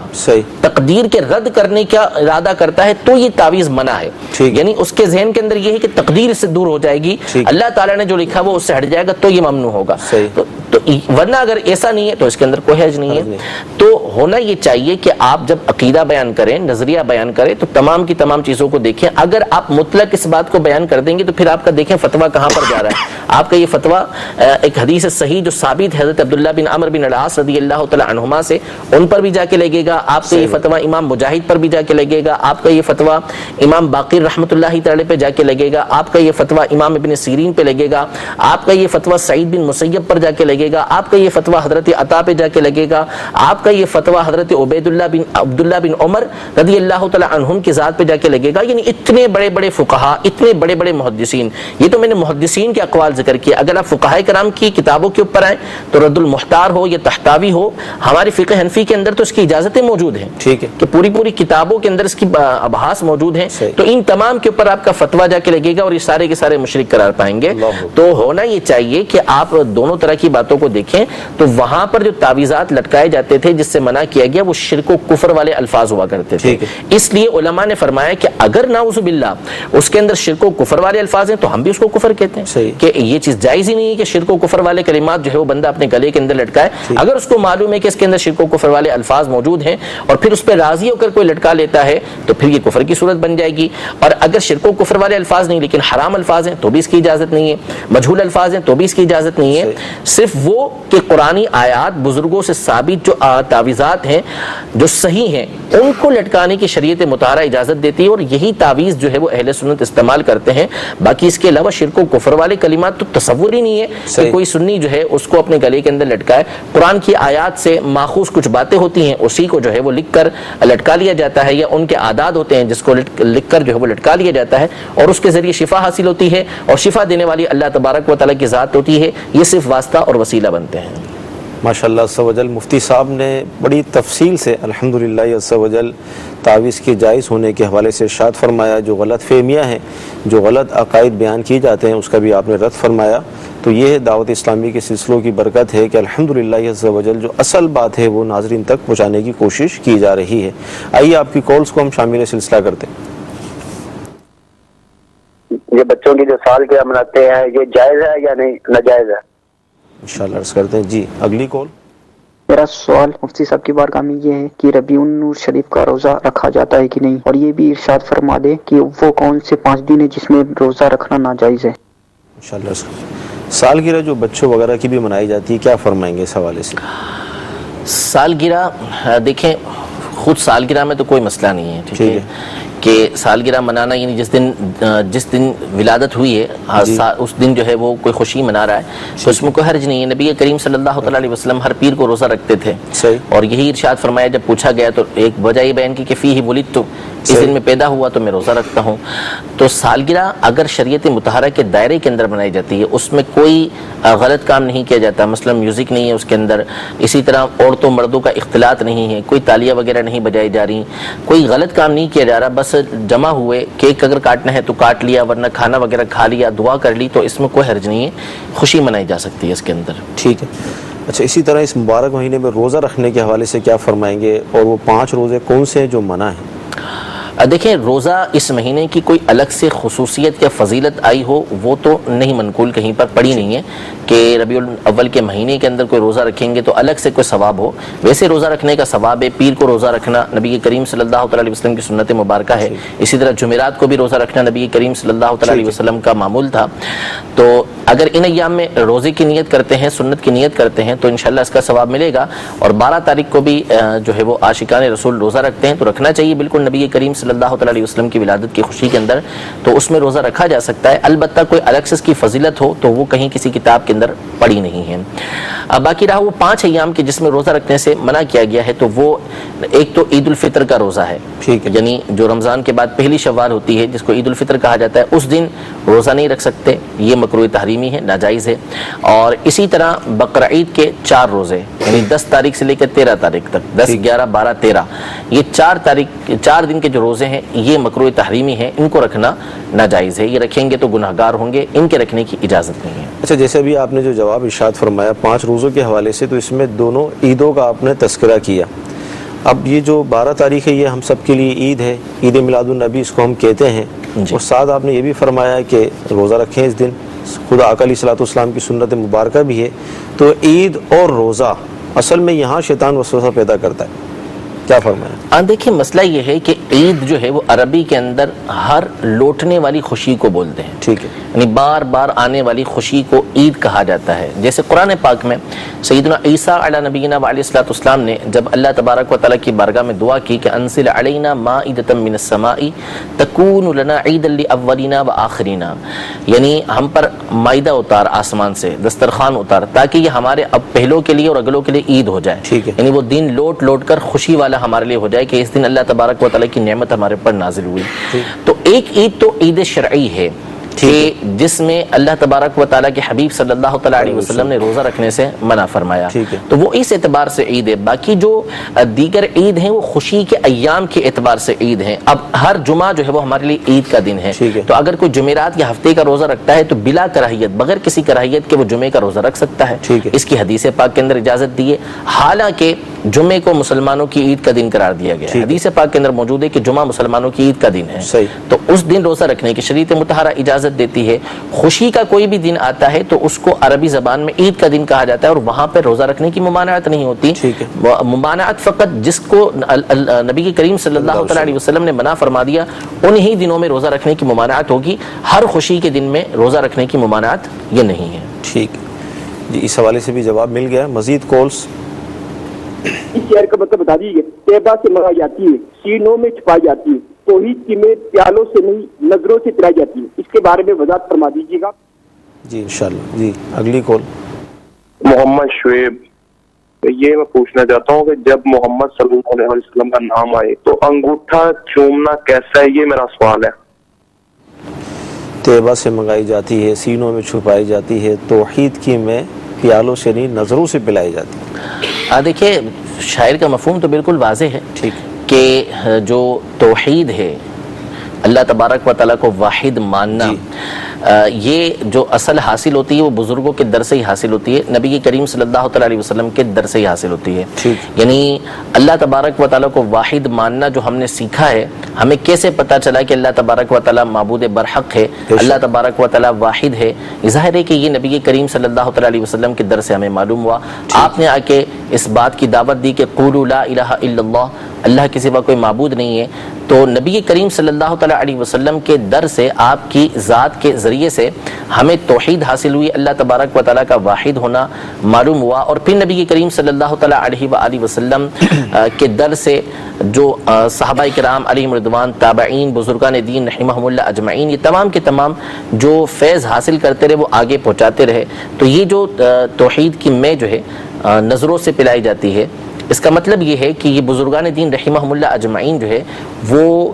تقدیر کے رد کرنے کا ارادہ کرتا ہے، تو یہ تعویذ منع ہے، یعنی اس کے ذہن کے اندر یہ ہے کہ تقدیر اس سے دور ہو جائے گی، اللہ تعالیٰ نے جو لکھا وہ اس سے ہٹ جائے گا، تو یہ ممنوع ہوگا۔ تو ورنہ اگر ایسا نہیں ہے تو اس کے اندر کوئی حرج نہیں ہے۔ تو ہونا یہ چاہیے کہ آپ جب عقیدہ بیان کریں، نظریہ بیان کریں، تو تمام کی تمام چیزوں کو دیکھیں۔ اگر آپ مطلق اس بات کو بیان کر دیں گے تو پھر آپ کا دیکھیں فتویٰ کہاں پر جا رہا ہے۔ آپ کا یہ فتویٰ ایک حدیث صحیح جو ثابت حضرت عبداللہ بن عمر بن العاص رضی اللہ تعالی عنہما سے، ان پر بھی جا کے لگے گا، آپ کا یہ فتویٰ امام مجاہد پر بھی جا کے لگے گا، آپ کا یہ فتویٰ امام باقر رحمۃ اللہ تعالی پہ جا کے لگے گا، آپ کا یہ فتویٰ امام ابن سیرین پہ لگے گا، آپ کا یہ فتویٰ سعید بن مسیب پر جا کے لگے گا، آپ کا یہ فتویٰ حضرت عطا پہ جا کے لگے گا، آپ کا یہ فتویٰ حضرت عبداللہ بن عمر رضی اللہ تعالی عنہم کی ذات پہ جا کے لگے گا۔ یعنی اتنے بڑے بڑے فقہا، اتنے بڑے بڑے محدثین، یہ تو میں نے محدثین کے اقوال ذکر کیا۔ اگر آپ فقہاء کرام کی کتابوں کے اوپر آئیں تو رد المختار ہو یا تحتاوی ہو، ہماری فقہ حنفی کے اندر تو اس کی اجازتیں موجود ہیں، ٹھیک ہے، کہ پوری کتابوں کے اندر اس کی ابحاث موجود ہیں، تو ان تمام کے اوپر آپ کا فتویٰ جا کے لگے گا اور یہ سارے کے سارے مشرک قرار پائیں گے۔ تو ہونا یہ چاہیے کہ آپ دونوں طرح کی باتوں کو دیکھیں۔ تو وہاں پر جو تعویذات لٹکائے جاتے تھے جس سے منع کیا گیا وہ شرک و کفر والے الفاظ ہوا کرتے تھے، اس لیے علماء نے فرمایا کہ اگر نعوذ باللہ اس کے اندر شرک و کفر والے الفاظ ہیں تو ہم بھی اس کو کفر کہتے ہیں، کہ یہ چیز جائز ہی نہیں ہے کہ شرک و کفر والے کلمات جو ہے وہ بندہ اپنے گلے کے اندر لٹکائے۔ اگر اس کو معلوم ہے کہ اس کے اندر شرک و کفر والے الفاظ موجود ہیں اور پھر اس پہ راضی ہو کر کوئی لٹکا لیتا ہے تو پھر یہ کفر کی صورت بن جائے گی۔ اور اگر شرک و کفر والے الفاظ نہیں لیکن حرام الفاظ ہیں تو بھی اس کی اجازت نہیں ہے، مجہول الفاظ ہیں تو بھی اس کی اجازت نہیں ہے۔ صرف وہ کہ قرآنی آیات بزرگوں سے ثابت جو تعویذات ہیں جو صحیح ہیں ان کو لٹکانے کی شریعت مطہرہ اجازت دیتی ہے، اور یہی تعویذ جو ہے وہ اہل سنت استعمال کرتے ہیں۔ باقی اس کے علاوہ شرک و کفر والے کلمات تو تصور ہی نہیں ہے کہ کوئی سنی جو ہے اس کو اپنے گلے کے اندر لٹکائے۔ قرآن کی آیات سے ماخوذ کچھ باتیں ہوتی ہیں اسی کو جو ہے وہ لکھ کر لٹکا لیا جاتا ہے، یا ان کے عادات ہوتے ہیں جس کو لکھ کر جو ہے وہ لٹکا لیا جاتا ہے اور اس کے ذریعے شفا حاصل ہوتی ہے، اور شفا دینے والی اللہ تبارک و تعالیٰ کی ذات ہوتی ہے، یہ صرف واسطہ اور وسیلہ بنتے ہیں۔ ماشاءاللہ عز و جل مفتی صاحب نے بڑی تفصیل سے الحمدللہ عز و جل تعویذ کے جائز ہونے کے حوالے سے ارشاد فرمایا۔ جو غلط فہمیاں ہیں، جو غلط عقائد بیان کیے جاتے ہیں، اس کا بھی آپ نے رد فرمایا۔ تو یہ دعوت اسلامی کے سلسلوں کی برکت ہے کہ الحمدللہ عز و جل جو اصل بات ہے وہ ناظرین تک پہنچانے کی کوشش کی جا رہی ہے۔ آئیے آپ کی کالز کو ہم شامل سلسلہ کرتے ہیں۔ یہ بچوں کی جو سالگرہ مناتے ہیں یہ جائز ہے یا نہیں ناجائز ہے؟ انشاءاللہ عرض کرتے ہیں۔ جی اگلی کال۔ میرا سوال مفتی صاحب کی بارگاہ میں یہ ہے کہ ربیع النور شریف کا روزہ رکھا جاتا ہے کہ نہیں، اور یہ بھی ارشاد فرما دے کہ وہ کون سے 5 دن ہیں جس میں روزہ رکھنا ناجائز ہے۔ انشاءاللہ عرض کرتے ہیں۔ سالگرہ جو بچوں وغیرہ کی بھی منائی جاتی ہے، کیا فرمائیں گے اس حوالے سے؟ سالگرہ دیکھیں، خود سالگرہ میں تو کوئی مسئلہ نہیں ہے، ٹھیک ہے، کہ سالگرہ منانا یعنی جس دن ولادت ہوئی ہے اس دن جو ہے وہ کوئی خوشی منا رہا ہے تو اس میں کوئی حرج نہیں ہے۔ نبی کریم صلی اللہ علیہ وسلم ہر پیر کو روزہ رکھتے تھے، اور یہی ارشاد فرمایا جب پوچھا گیا تو ایک وجہ یہ بیان کی کہ فیہ ولدت، اس دن میں پیدا ہوا تو میں روزہ رکھتا ہوں۔ تو سالگرہ اگر شریعت مطہرہ کے دائرے کے اندر بنائی جاتی ہے، اس میں کوئی غلط کام نہیں کیا جاتا، مثلا میوزک نہیں ہے اس کے اندر، اسی طرح عورتوں مردوں کا اختلاط نہیں ہے، کوئی تالیاں وغیرہ نہیں بجائی جا رہی، کوئی غلط کام نہیں کیا جا رہا، بس جمع ہوئے، کیک اگر کاٹنا ہے تو کاٹ لیا، ورنہ کھانا وغیرہ کھا لیا، دعا کر لی، تو اس میں کوئی حرج نہیں ہے، خوشی منائی جا سکتی ہے اس کے اندر۔ ٹھیک ہے۔ اچھا، اسی طرح اس مبارک مہینے میں روزہ رکھنے کے حوالے سے کیا فرمائیں گے، اور وہ 5 روزے کون سے ہیں جو منع ہیں؟ دیکھیں روزہ اس مہینے کی کوئی الگ سے خصوصیت یا فضیلت آئی ہو وہ تو نہیں منقول کہیں پر پڑی نہیں ہے کہ ربیع الاول کے مہینے کے اندر کوئی روزہ رکھیں گے تو الگ سے کوئی ثواب ہو. ویسے روزہ رکھنے کا ثواب ہے, پیر کو روزہ رکھنا نبی کریم صلی اللہ علیہ وسلم کی سنت مبارکہ ہے, اسی طرح جمعرات کو بھی روزہ رکھنا نبی کریم صلی اللہ علیہ وسلم کا معمول تھا. تو اگر ان ایام میں روزے کی نیت کرتے ہیں, سنت کی نیت کرتے ہیں تو انشاءاللہ اس کا ثواب ملے گا. اور 12 تاریخ کو بھی جو ہے وہ عاشقان رسول روزہ رکھتے ہیں تو رکھنا چاہیے بالکل نبی کریم صلی اللہ علیہ وسلم کی ولادت کی خوشی کے اندر, تو اس میں روزہ رکھا جا سکتا ہے. البتہ کوئی الگ سے اس کی فضیلت ہو تو وہ کہیں کسی کتاب کے اندر پڑی نہیں ہے. اب باقی رہا وہ 5 ایام کے جس میں روزہ رکھنے سے منع کیا گیا ہے, تو وہ ایک تو عید الفطر کا روزہ ہے, یعنی جو رمضان کے بعد پہلی شوال ہوتی ہے جس کو عید الفطر کہا جاتا ہے, اس دن روزہ نہیں رکھ سکتے, یہ مکروہ تحریمی ہے, ناجائز ہے. اور اسی طرح بقرعید کے 4 روزے یعنی 10 تاریخ سے لے کر 13 تاریخ تک, 10 11 12 13 یہ 4 دن کے جو روزے ہیں یہ مکروہ تحریمی ہیں, ان کو رکھنا ناجائز ہے. یہ رکھیں گے تو گناہگار ہوں گے, ان کے رکھنے کی اجازت نہیں ہے. اچھا, جیسے ابھی آپ نے جو جواب ارشاد فرمایا 5 روزوں کے حوالے سے, تو اس میں دونوں عیدوں کا آپ نے تذکرہ کیا. اب یہ جو 12 تاریخ ہے یہ ہم سب کے لیے عید ہے, عید میلاد النبی اس کو ہم کہتے ہیں, اور ساتھ آپ نے یہ بھی فرمایا کہ روزہ رکھیں اس دن, خدا آقا علیہ الصلوۃ والسلام کی سنت مبارکہ بھی ہے. تو عید اور روزہ اصل میں یہاں شیطان وسوسہ پیدا کرتا ہے, کیا فرمایا؟ دیکھیں مسئلہ یہ ہے کہ عید جو ہے وہ عربی کے اندر ہر لوٹنے والی خوشی کو بولتے ہیں. ٹھیک ہے, یعنی بار بار آنے والی خوشی کو عید کہا جاتا ہے. جیسے قرآن پاک میں سیدنا عیسیٰ علی نبینا علیہ الصلوۃ والسلام نے جب اللہ تبارک و تعالیٰ کی بارگاہ میں دعا کی کہ انزل علینا مائدۃ من السماء تکون لنا عیدا لاولنا وآخرنا, یعنی ہم پر مائدہ اتار آسمان سے, دسترخوان اتار, تاکہ یہ ہمارے اب پہلوں کے لیے اور اگلوں کے لیے عید ہو جائے. ٹھیک ہے, یعنی وہ دن لوٹ لوٹ کر خوشی والا ہمارے لیے ہو جائے کہ اس دن اللہ تبارک و تعالیٰ کی نعمت ہمارے پر نازل ہوئی. تو ایک عید تو عید شرعی ہے کہ جس میں اللہ تبارک و تعالیٰ کے حبیب صلی اللہ تعالیٰ علیہ وسلم نے روزہ رکھنے سے منع فرمایا, تو وہ اس اعتبار سے عید ہے. باقی جو دیگر عید ہیں وہ خوشی کے ایام کے اعتبار سے عید ہیں. اب ہر جمعہ جو ہے وہ ہمارے لیے عید کا دن ہے, تو اگر کوئی جمعرات یا ہفتے کا روزہ رکھتا ہے تو بلا کراہیت, بغیر کسی کراہیت کے وہ جمعے کا روزہ رکھ سکتا ہے. اس کی حدیث پاک کے اندر اجازت دی ہے, حالانکہ جمعے کو مسلمانوں کی عید کا دن قرار دیا گیا ہے. حدیث پاک کے اندر موجود ہے کہ جمعہ مسلمانوں کی عید کا دن ہے, تو اس دن روزہ رکھنے کی شریعت مطہرہ اجازت دیتی ہے. خوشی کا کوئی بھی دن آتا ہے تو اس کو عربی زبان میں عید کا دن کہا جاتا ہے, اور وہاں پہ روزہ رکھنے کی ممانعت نہیں ہوتی. ممانعت فقط جس کو نبی کریم صلی اللہ علیہ وسلم نے منع فرما دیا انہی دنوں میں روزہ رکھنے کی ممانعت ہوگی, ہر خوشی کے دن میں روزہ رکھنے کی ممانعت یہ نہیں ہے. ٹھیک جی, اس حوالے سے بھی جواب مل گیا. مزید کالز اس شعر کا مطلب بتا دیجیے. طیبہ سے منگائی جاتی ہے, سینوں میں چھپائی جاتی ہے, توحید کی میں پیالوں سے نہیں نظروں سے پلائی جاتی ہے, اس کے بارے میں وضاحت فرما دیجیے گا. جی انشاءاللہ. جی اگلی کال. محمد شعیب, یہ میں پوچھنا چاہتا ہوں کہ جب محمد صلی اللہ علیہ وسلم کا نام آئے تو انگوٹھا چومنا کیسا ہے, یہ میرا سوال ہے. طیبہ سے منگائی جاتی ہے, سینوں میں چھپائی جاتی ہے, توحید کی میں پیالوں سے نہیں نظروں سے پلائی جاتی ہے. دیکھیے شاعر کا مفہوم تو بالکل واضح ہے, ٹھیک کہ جو توحید ہے, اللہ تبارک و تعالیٰ کو واحد ماننا, یہ جو اصل حاصل ہوتی ہے وہ بزرگوں کے در سے ہی حاصل ہوتی ہے, نبی کریم صلی اللہ تعالیٰ علیہ وسلم کے در سے ہی حاصل ہوتی ہے. یعنی اللہ تبارک و تعالیٰ کو واحد ماننا جو ہم نے سیکھا ہے, ہمیں کیسے پتہ چلا کہ اللہ تبارک و تعالیٰ معبود برحق ہے, اللہ تبارک و تعالیٰ واحد ہے, ظاہر ہے کہ یہ نبی کریم صلی اللہ تعالیٰ علیہ وسلم کے در سے ہمیں معلوم ہوا. آپ نے آ کے اس بات کی دعوت دی کہ قولوا لا الہ الا اللہ, اللہ کے سوا کوئی معبود نہیں ہے. تو نبی کریم صلی اللہ تعالیٰ علیہ وسلم کے در سے, آپ کی ذات کے ذریعے سے ہمیں توحید حاصل ہوئی, اللہ تبارک و تعالیٰ کا واحد ہونا معلوم ہوا. اور پھر نبی کریم صلی اللہ تعالیٰ علیہ وآلہ وسلم کے در سے جو صحابہ کرام علیہم رضوان, تابعین, بزرگان دین رحمہم اللہ اجمعین, یہ تمام کے تمام جو فیض حاصل کرتے رہے وہ آگے پہنچاتے رہے. تو یہ جو توحید کی میں جو ہے نظروں سے پلائی جاتی ہے, اس کا مطلب یہ ہے کہ یہ بزرگان دین رحمہم اللہ اجمعین جو ہے وہ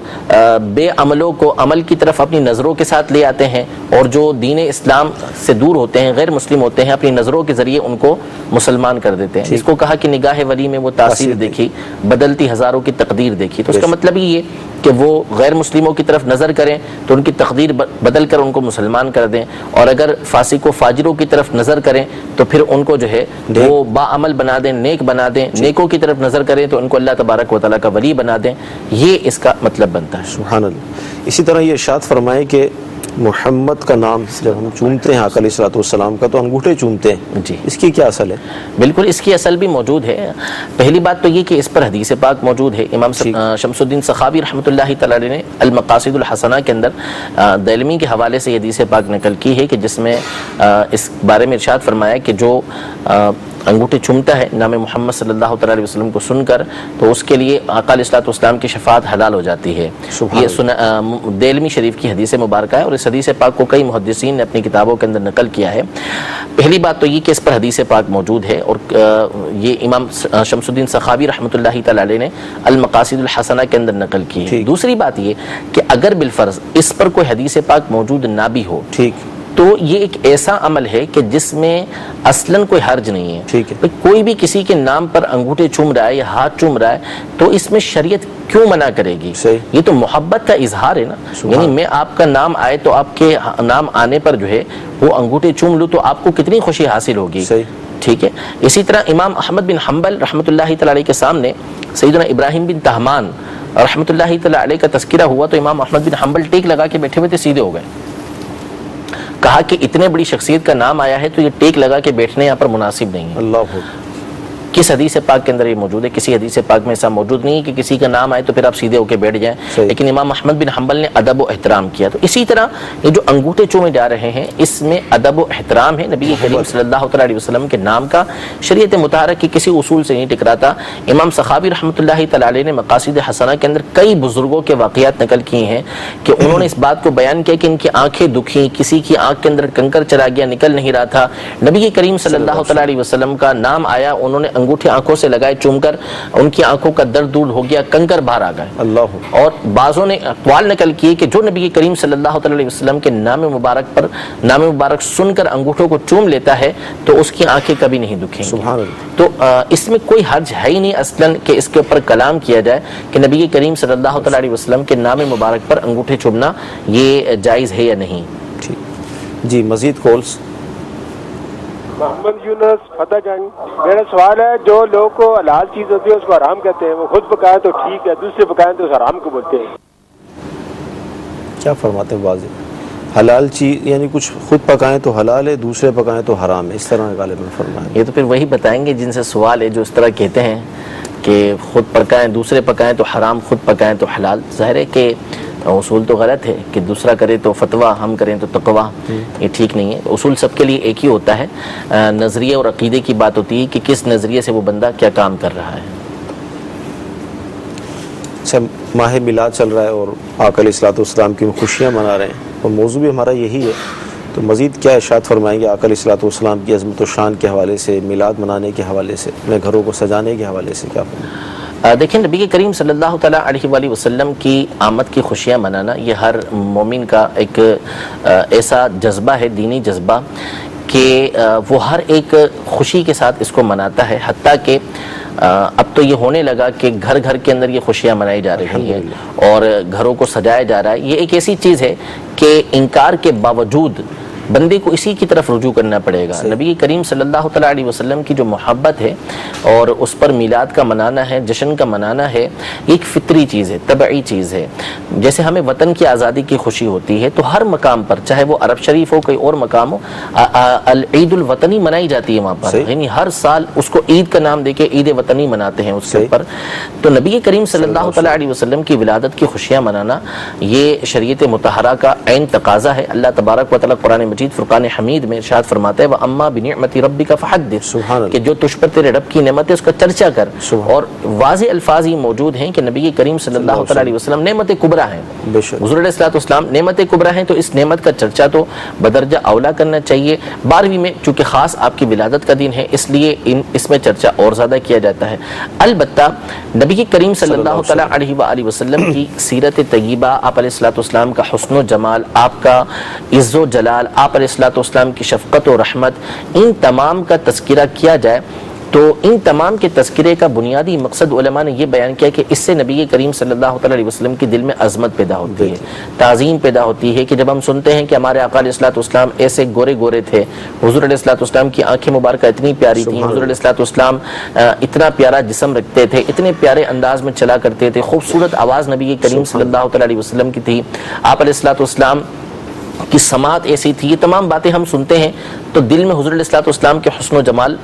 بے عملوں کو عمل کی طرف اپنی نظروں کے ساتھ لے آتے ہیں, اور جو دین اسلام سے دور ہوتے ہیں, غیر مسلم ہوتے ہیں, اپنی نظروں کے ذریعے ان کو مسلمان کر دیتے ہیں. اس کو کہا کہ نگاہ ولی میں وہ تاثیر دیکھی, بدلتی ہزاروں کی تقدیر دیکھی. تو اس کا مطلب یہ کہ وہ غیر مسلموں کی طرف نظر کریں تو ان کی تقدیر بدل کر ان کو مسلمان کر دیں، اور اگر فاسق و فاجروں کی طرف نظر کریں تو پھر ان کو جو ہے وہ باعمل بنا دیں، نیک بنا دیں، نیکوں کی طرف نظر کریں تو ان کو اللہ تبارک و تعالیٰ کا ولی بنا دیں، یہ اس کا مطلب بنتا ہے۔ سبحان اللہ۔ اسی طرح یہ ارشاد فرمائے کہ محمد کا نام جب ہم چومتے ہیں آقا علیہ الصلوۃ والسلام کا تو انگوٹھے چومتے ہیں، جی اس کی کیا اصل ہے؟ بالکل اس کی اصل بھی موجود ہے۔ پہلی بات تو یہ کہ اس پر حدیث پاک موجود ہے۔ امام شمس الدین سخاوی رحمۃ اللہ تعالی علیہ نے المقاصد الحسنہ کے اندر دارمی کے حوالے سے یہ حدیث پاک نقل کی ہے کہ جس میں اس بارے میں ارشاد فرمایا کہ جو انگوٹھے چومتا ہے نام محمد صلی اللہ تعالی علیہ وسلم کو سن کر تو اس کے لیے آقا علیہ الصلوۃ والسلام کی شفاعت حلال ہو جاتی ہے۔ یہ دیلمی شریف کی حدیث مبارکہ ہے، اور اس حدیث پاک کو کئی محدثین نے اپنی کتابوں کے اندر نقل کیا ہے۔ پہلی بات تو یہ کہ اس پر حدیث پاک موجود ہے، اور یہ امام شمس الدین سخاوی رحمۃ اللہ تعالی علیہ نے المقاصد الحسنہ کے اندر نقل کی ہے۔ دوسری بات یہ کہ اگر بالفرض اس پر کوئی حدیث پاک موجود نہ بھی ہو تو یہ ایک ایسا عمل ہے کہ جس میں اصلاً کوئی حرج نہیں ہے۔ کوئی بھی کسی کے نام پر انگوٹھے چوم رہا ہے یا ہاتھ چوم رہا ہے تو اس میں شریعت کیوں منع کرے گی؟ یہ تو محبت کا اظہار ہے نا، یعنی میں آپ کا نام آئے تو آپ کے نام آنے پر جو ہے وہ انگوٹھے چوم لوں تو آپ کو کتنی خوشی حاصل ہوگی، ٹھیک ہے۔ اسی طرح امام احمد بن حنبل رحمۃ اللہ تعالی علیہ کے سامنے سیدنا ابراہیم بن طہمان رحمۃ اللہ تعالی علیہ کا تذکرہ ہوا تو امام احمد بن حنبل ٹیک لگا کے بیٹھے ہوئے تھے، سیدھے ہو گئے، کہا کہ اتنے بڑی شخصیت کا نام آیا ہے تو یہ ٹیک لگا کے بیٹھنے یہاں پر مناسب نہیں ہے۔ اللہ، کس حدیث پاک کے اندر یہ موجود ہے؟ کسی حدیث پاک میں ایسا موجود نہیں ہے کہ کسی کا نام آئے تو پھر آپ سیدھے ہو کے بیٹھ جائیں، لیکن امام احمد بن حنبل نے ادب و احترام کیا۔ تو اسی طرح یہ جو انگوٹھے چومے جا رہے ہیں اس میں ادب و احترام ہے نبی کریم صلی اللہ علیہ وسلم کے نام کا، شریعت مطہرہ کے کسی اصول سے نہیں ٹکراتا۔ امام سخاوی رحمۃ اللہ تعالی علیہ نے مقاصد حسنہ کے اندر کئی بزرگوں کے واقعات نقل کیے ہیں کہ انہوں نے اس بات کو بیان کیا کہ ان کی آنکھیں دکھی، کسی کی آنکھ کے اندر کنکر چلا گیا، نکل نہیں رہا تھا، نبی کریم صلی اللہ علیہ وسلم کا نام آیا، انہوں نے انگوٹھے آنکھوں سے لگائے چوم کر، ان کی آنکھوں کا درد دور ہو گیا، کنکر باہر آ گئے۔ اللہ، اور بعضوں نے اقوال نقل کیے کہ جو نبی کریم صلی اللہ علیہ وسلم کے نام مبارک سن کر انگوٹھوں کو چوم لیتا ہے تو اس کی آنکھیں کبھی نہیں دکھیں گی۔ تو اس میں کوئی حرج ہے ہی نہیں اصلاً کہ اس کے اوپر کلام کیا جائے کہ نبی کریم صلی اللہ علیہ وسلم کے نام مبارک پر انگوٹھے چومنا یہ جائز ہے یا نہیں۔ جی مزید کالز۔ محمد یونس فتح جنگ، میرا سوال ہے جو لوگ کو حلال چیز ہوتی ہے اس کو حرام کہتے ہیں، وہ خود پکائے تو ٹھیک ہے، دوسرے پکائیں تو حرام کو بولتے ہیں، کیا فرماتے ہیں؟ واضح حلال چیز یعنی کچھ خود پکائیں تو حلال ہے، دوسرے پکائیں تو حرام ہے، اس طرح غالباً فرمائیں۔ یہ تو پھر وہی بتائیں گے جن سے سوال ہے جو اس طرح کہتے ہیں کہ خود پکائیں دوسرے پکائیں تو حرام، خود پکائیں تو حلال۔ ظاہر ہے کہ اصول تو غلط ہے کہ دوسرا کرے تو فتویٰ، ہم کریں تو تقویٰ، یہ ٹھیک نہیں ہے۔ اصول سب کے لیے ایک ہی ہوتا ہے، نظریے اور عقیدے کی بات ہوتی ہے کہ کس نظریے سے وہ بندہ کیا کام کر رہا ہے۔ اچھا، ماہ میلاد چل رہا ہے اور آقا علیہ الصلوۃ والسلام کی خوشیاں منا رہے ہیں اور موضوع بھی ہمارا یہی ہے، تو مزید کیا ارشاد فرمائیں گے آقا علیہ الصلوۃ والسلام کی عظمت و شان کے حوالے سے، میلاد منانے کے حوالے سے، اپنے گھروں کو سجانے کے حوالے سے کیا فرمائیں؟ دیکھیں نبی کریم صلی اللہ تعالیٰ علیہ وآلہ وسلم کی آمد کی خوشیاں منانا یہ ہر مومن کا ایک ایسا جذبہ ہے، دینی جذبہ، کہ وہ ہر ایک خوشی کے ساتھ اس کو مناتا ہے، حتیٰ کہ اب تو یہ ہونے لگا کہ گھر گھر کے اندر یہ خوشیاں منائی جا رہی ہیں اور گھروں کو سجایا جا رہا ہے۔ یہ ایک ایسی چیز ہے کہ انکار کے باوجود بندے کو اسی کی طرف رجوع کرنا پڑے گا۔ نبی کریم صلی اللہ تعالیٰ علیہ وسلم کی جو محبت ہے اور اس پر میلاد کا منانا ہے، جشن کا منانا ہے، ایک فطری چیز ہے، طبعی چیز ہے۔ جیسے ہمیں وطن کی آزادی کی خوشی ہوتی ہے تو ہر مقام پر، چاہے وہ عرب شریف ہو، کوئی اور مقام ہو، عید الوطنی منائی جاتی ہے وہاں پر، یعنی ہر سال اس کو عید کا نام دے کے عید وطنی مناتے ہیں اس کے اوپر۔ تو نبی کریم صلی اللہ تعالیٰ علیہ وسلم کی ولادت کی خوشیاں منانا یہ شریعت مطہرہ کا عین تقاضا ہے۔ اللہ تبارک و تعالیٰ قرآن مجید فرقان حمید میں ارشاد فرماتا ہے وَأَمَّا بِنِعْمَةِ رَبِّكَ فَحَدِّثْ، کہ جو تجھ پر تیرے رب کی نعمت ہے اس کا چرچا کر۔ اور واضح الفاظ یہ موجود ہیں کہ نبی کریم صلی اللہ تعالیٰ علیہ وسلم نعمت کبریٰ ہیں، حضور علیہ السلام نعمت کبریٰ ہیں، تو اس نعمت کا چرچا تو بدرجہ اولا کرنا چاہیے۔ 12ویں میں چونکہ خاص آپ کی ولادت کا دن ہے اس لیے اس میں چرچا اور زیادہ کیا جاتا ہے۔ البتہ نبی کریم صلی اللہ تعالیٰ علیہ وآلہ وسلم کی سیرت طیبہ، آپ علیہ السلام کا حسن و جمال، آپ کا عز و جلال، آپ علیہ السلام کی شفقت و رحمت، ان تمام کا تذکرہ کیا جائے تو ان تمام کے تذکرے کا بنیادی مقصد علماء نے یہ بیان کیا کہ اس سے نبی کریم صلی اللہ تعالی علیہ وسلم کے دل میں عظمت پیدا ہوتی ہے، تعظیم پیدا ہوتی ہے، کہ جب ہم سنتے ہیں کہ ہمارے آقا علیہ الصلوۃ والسلام ایسے گورے گورے تھے، حضور علیہ الصلوۃ والسلام کی آنکھیں مبارکہ اتنی پیاری تھیں، حضور علیہ الصلوۃ والسلام اتنا پیارا جسم رکھتے تھے، اتنے پیارے انداز میں چلا کرتے تھے، خوبصورت آواز نبی کریم صلی اللہ تعالی علیہ وسلم کی تھی، آپ علیہ الصلوۃ والسلام کی سماعت ایسی تھی، یہ تمام باتیں ہم سنتے ہیں تو دل میں حضور علیہ الصلوۃ والسلام کے حسن و جمال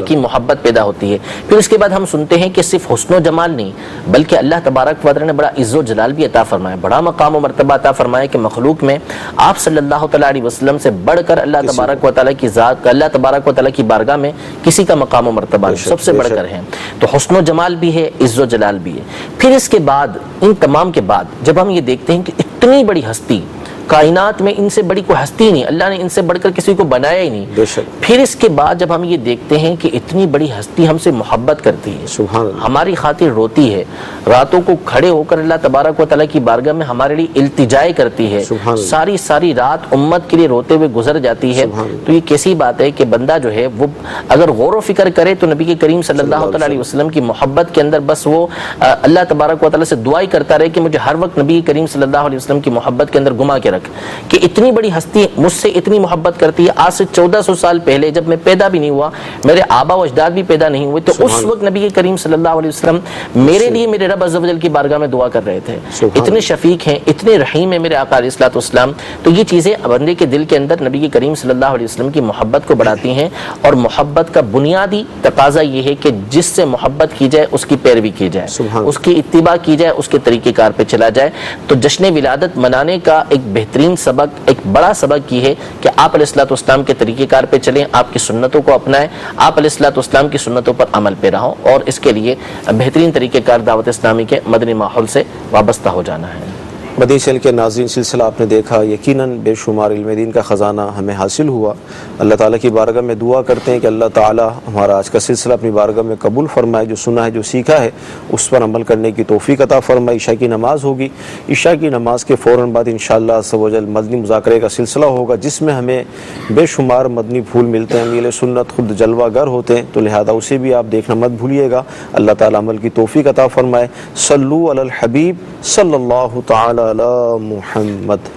کی محبت پیدا ہوتی ہے۔ پھر اس کے بعد ہم سنتے ہیں کہ صرف حسن و جمال نہیں بلکہ اللہ تبارک و تعالی نے بڑا عز و جلال بھی عطا فرمایا، بڑا مقام و مرتبہ عطا فرمایا کہ مخلوق میں آپ صلی اللہ تعالی علیہ وسلم سے بڑھ کر اللہ تبارک و تعالی کی ذات، اللہ تبارک و تعالی کی بارگاہ میں کسی کا مقام و مرتبہ سب سے بڑھ کر ہے، تو حسن و جمال بھی ہے، عز و جلال بھی ہے۔ پھر اس کے بعد ان تمام کے بعد جب ہم یہ دیکھتے ہیں کہ اتنی بڑی ہستی کائنات میں، ان سے بڑی کوئی ہستی نہیں، اللہ نے ان سے بڑھ کر کسی کو بنایا ہی نہیں، پھر اس کے بعد جب ہم یہ دیکھتے ہیں کہ اتنی بڑی ہستی ہم سے محبت کرتی ہے، ہماری خاطر روتی ہے، راتوں کو کھڑے ہو کر اللہ تبارک و تعالیٰ کی بارگاہ میں ہمارے لیے التجائے کرتی ہے، ساری رات امت کے لیے روتے ہوئے گزر جاتی ہے، تو یہ کیسی بات ہے کہ بندہ جو ہے وہ اگر غور و فکر کرے تو نبی کریم صلی اللہ تعالیٰ علیہ وسلم کی محبت کے اندر بس وہ اللہ تبارک و تعالیٰ سے دعا ہی کرتا رہے کہ مجھے ہر وقت نبی کریم صلی اللہ علیہ وسلم کی محبت کے اندر گما کے کہ اتنی بڑی ہستی مجھ سے اتنی محبت کرتی ہے۔ آج سے 1400 سال پہلے جب میں پیدا بھی نہیں ہوا، میرے آبا و اجداد بھی پیدا نہیں ہوئے، تو اس وقت نبی کریم صلی اللہ علیہ وسلم میرے لیے میرے رب عز و جل کی بارگاہ میں دعا کر رہے تھے، اتنے شفیق ہیں، اتنے رحیم ہیں میرے آقا علیہ الصلوۃ والسلام۔ تو یہ چیزیں بندے کے دل کے اندر نبی کریم صلی اللہ علیہ وسلم کی محبت کو بڑھاتی ہیں، اور محبت کا بنیادی تقاضا یہ ہے کہ جس سے محبت کی جائے اس کی پیروی کی جائے، اس کی اتباع کی جائے، اس کے طریقہ کار پہ چلا جائے۔ تو جشن ولادت منانے کا ایک بہترین سبق، ایک بڑا سبق یہ ہے کہ آپ علیہ الصلوۃ والسلام کے طریقہ کار پہ چلیں، آپ کی سنتوں کو اپنائیں، آپ علیہ الصلوۃ والسلام کی سنتوں پر عمل پیرا ہوں، اور اس کے لیے بہترین طریقہ کار دعوت اسلامی کے مدنی ماحول سے وابستہ ہو جانا ہے۔ مدنی چینل کے ناظرین، سلسلہ آپ نے دیکھا، یقیناً بے شمار علم دین کا خزانہ ہمیں حاصل ہوا۔ اللہ تعالیٰ کی بارگاہ میں دعا کرتے ہیں کہ اللہ تعالیٰ ہمارا آج کا سلسلہ اپنی بارگاہ میں قبول فرمائے، جو سنا ہے، جو سیکھا ہے، اس پر عمل کرنے کی توفیق عطا فرمائے۔ عشاء کی نماز ہوگی، عشاء کی نماز کے فوراً بعد انشاءاللہ عز و جل مدنی مذاکرے کا سلسلہ ہوگا، جس میں ہمیں بے شمار مدنی پھول ملتے ہیں، میل سنت خود جلوہ گر ہوتے ہیں، تو لہذا اسے بھی آپ دیکھنا مت بھولیے گا۔ اللہ تعالیٰ عمل کی توفیق عطا فرمائے۔ صلو علی الحبیب صلی اللہ تعالی علی محمد۔